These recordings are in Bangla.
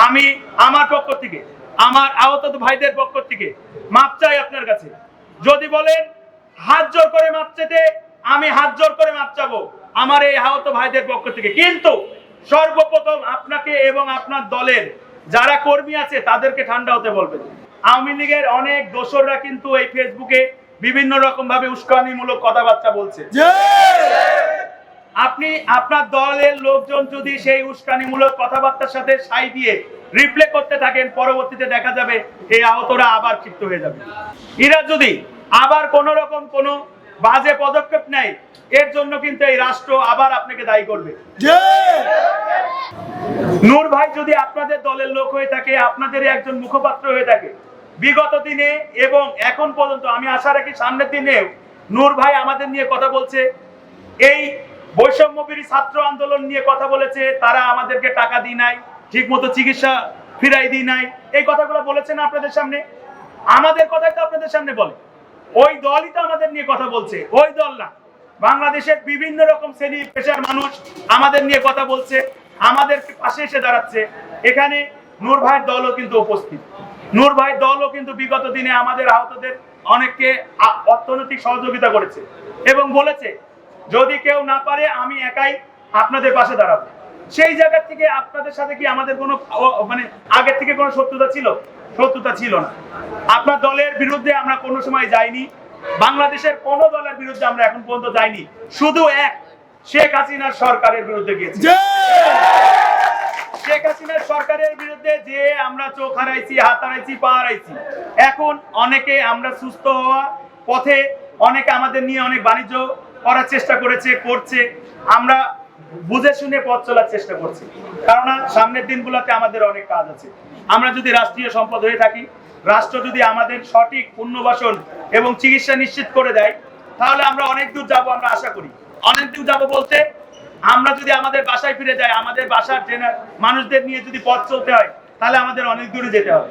আমি আমার পক্ষ থেকে, আমার আহত ভাইদের পক্ষ থেকে মাপ চাই আপনার কাছে। যদি বলেন হাত জোর করে মাপ চেতে, আমি হাত জোর করে মাপ চাবো আমার এই আহত ভাইদের পক্ষ থেকে। কিন্তু সর্বপ্রথম আপনাকে এবং আপনার দলের যারা কর্মী আছে তাদেরকে ঠান্ডা হতে বলবেন। আওয়ামী লীগের অনেক দোসররা কিন্তু এই ফেসবুকে বিভিন্ন রকম ভাবে উস্কানিমূলক কথাবার্তা বলছে। আপনি আপনার দলের লোকজন যদি সেই উস্কানিমূলক কথাবার্তার সাথে সাই দিয়ে রিপ্লে করতে থাকেন, পরবর্তীতে দেখা যাবে এই আহতরা আবার ক্ষিপ্ত হয়ে যাবে। এরা যদি আবার কোন রকম কোন বাজে পদক্ষেপ নেয়, এর জন্য কিন্তু এই রাষ্ট্র আবার আপনাকে দায়ী করবে। নূর ভাই যদি আপনাদের দলের লোক হয়ে থাকে, আপনাদের একজন মুখপাত্র হয়ে থাকে, বিগত দিনে এবং এখন পর্যন্ত আমি আশা রাখি সামনের দিনেও নূর ভাই আমাদের নিয়ে কথা বলছে, এই বৈষম্যবিরোধী ছাত্র আন্দোলন নিয়ে কথা বলেছে, তারা আমাদেরকে টাকা দিয়ে নাই, ঠিক মতো চিকিৎসা ফিরাই দিয়ে নাই, এই কথাগুলো বলেছেন আপনাদের সামনে। আমাদের কথাই তো আপনাদের সামনে বলে, ওই দলই তো আমাদের নিয়ে কথা বলছে, ওই দল না। বাংলাদেশের বিভিন্ন রকম শ্রেণী পেশার মানুষ আমাদের নিয়ে কথা বলছে, আমাদের পাশে এসে দাঁড়াচ্ছে। এখানে নূর ভাইয়ের দলও কিন্তু উপস্থিত। নূর ভাইয়ের দলও কিন্তু বিগত দিনে আমাদের আহতদের অনেককে অর্থনৈতিক সহযোগিতা করেছে এবং বলেছে যদি কেউ না পারে আমি একাই আপনাদের পাশে দাঁড়াবো। সেই জায়গা থেকে আপনাদের সাথে কি আমাদের কোনো মানে আগের থেকে কোনো শত্রুতা ছিল? শত্রুতা ছিল না। আপনার দলের বিরুদ্ধে আমরা কোনো সময় যাইনি, বাংলাদেশের কোন দলের বিরুদ্ধে আমরা এখন পর্যন্ত যাইনি, শুধু এক শেখ হাসিনার সরকারের বিরুদ্ধে গিয়েছি। শেখ হাসিনার সরকারের বিরুদ্ধে যে আমরা চোখ হারাইছি, হাত হারাইছি, পা হারাইছি। এখন অনেকে আমরা সুস্থ হওয়া পথে, অনেকে আমাদের নিয়ে অনেক বাণিজ্য করার চেষ্টা করেছে, করছে। আমরা বুঝে শুনে পথ চলার চেষ্টা করছি, কারণ সামনের দিনগুলোতে আমাদের অনেক কাজ আছে। আমরা যদি রাষ্ট্রীয় সম্পদ হয়ে থাকি, রাষ্ট্র যদি আমাদের সঠিক পুনর্বাসন এবং চিকিৎসা নিশ্চিত করে দেয়, তাহলে আমরা অনেক দূর যাবো। আমরা আশা করি অনেক দূর যাবো বলতে, আমরা যদি আমাদের বাসায় ফিরে যাই, আমাদের বাসার মানুষদের নিয়ে যদি পথ চলতে হয়, তাহলে আমাদের অনেক দূরে যেতে হবে।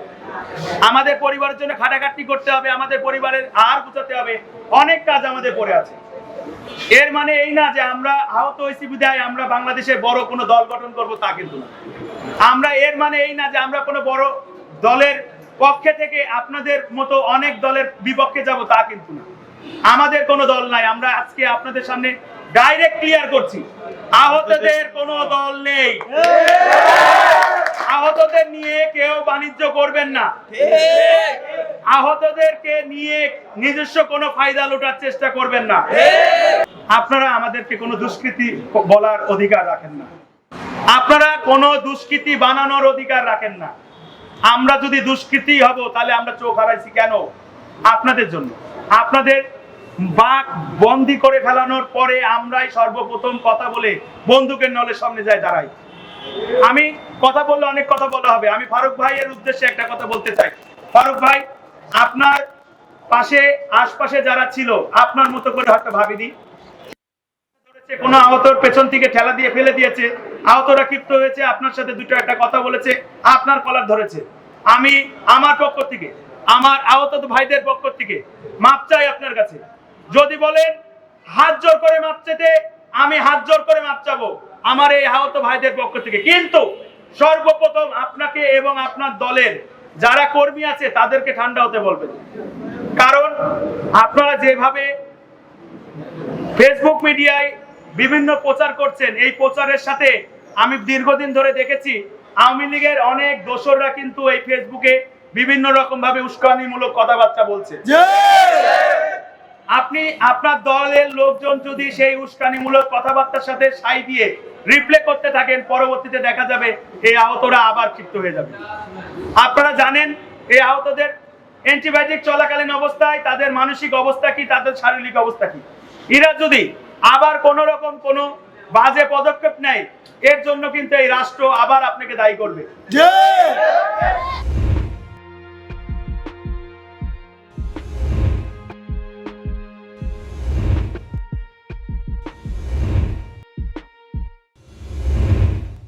আমাদের পরিবারের জন্য খাটাখাটনি করতে হবে, আমাদের পরিবারের আহার গুছাতে হবে, অনেক কাজ আমাদের পড়ে আছে। এর মানে এই না যে আমরা আহত হয়েছি বিধায় আমরা বাংলাদেশের বড় কোনো দল গঠন করব, তা কিন্তু না। আমরা এর মানে এই না যে আমরা কোনো বড় দলের পক্ষে থেকে আপনাদের মতো অনেক দলের বিপক্ষে যাব, তা কিন্তু না। আমাদের কোনো দল নাই। আমরা আজকে আপনাদের সামনে ডাইরেক্ট ক্লিয়ার করছি, আহতদের কোনো দল নেই। আহতদের নিয়ে কেউ বাণিজ্য করবেন না, আহতদেরকে নিয়ে নিজস্ব কোনো ফায়দা লুটার চেষ্টা করবেন না। আপনারা আমাদেরকে কোনো দুষ্কৃতি বলার অধিকার রাখেন না, আপনারা কোনো দুষ্কৃতি বানানোর অধিকার রাখেন না। আমরা যদি দুষ্কৃতি হব, তাহলে আমরা চোখ হারাইছি কেন? আপনাদের জন্য। আপনাদের বাঘ বন্দি করে ফেলানোর পরে আমরাই সর্বপ্রথম কথা বলে বন্দুকের নলের সামনে যাই দাঁড়াই। আমি কথা বললে অনেক কথা বলা হবে, আমি ফারুক ভাইয়ের উদ্দেশ্যে একটা কথা বলতে চাই। ফারুক ভাই, আপনার পাশে আশপাশে যারা ছিল আপনার মতো করে হয়তো ভাবিনি, কোন আহতর পেছন থেকে ঠেলা দিয়ে ফেলে দিয়েছে, আহতরা ক্ষিপ্ত হয়েছে, আপনার সাথে দুটো একটা কথা বলেছে, আপনার কলার ধরেছে। আমি আমার পক্ষ থেকে, আমার আহত ভাইদের পক্ষ থেকে মাপ চাই আপনার কাছে। যদি বলেন হাত জোর করে মাপ চেতে, আমি হাত জোর করে মাপ চাবো আমার এই আহত ভাইদের পক্ষ থেকে। কিন্তু সর্বপ্রথম আপনাকে এবং আপনার দলের যারা কর্মী আছে তাদেরকে ঠান্ডা হতে বলবেন। কারণ আপনারা যেভাবে ফেসবুক মিডিয়ায় বিভিন্ন প্রচার করছেন, এই প্রচারের সাথে আমি দীর্ঘদিন ধরে দেখেছি আওয়ামী লীগের অনেক দোসররা কিন্তু এই ফেসবুকে বিভিন্ন রকম ভাবে উস্কানিমূলক কথাবার্তা বলছে। আপনি আপনার দলের লোকজন যদি সেই উস্কানিমূলক কথাবার্তার সাথে সাই দিয়ে রিপ্লে করতে থাকেন, পরবর্তীতে দেখা যাবে এই আহতরা আবার ক্ষিপ্ত হয়ে যাবে। আপনারা জানেন এই আহতদের অ্যান্টিবায়োটিক চলাকালীন অবস্থায় তাদের মানসিক অবস্থা কি, তাদের শারীরিক অবস্থা কি। এরা যদি আবার কোন রকম কোন বাজে পদক্ষেপ নেয়, এর জন্য কিন্তু এই রাষ্ট্র আবার আপনাকে দায়ী করবে।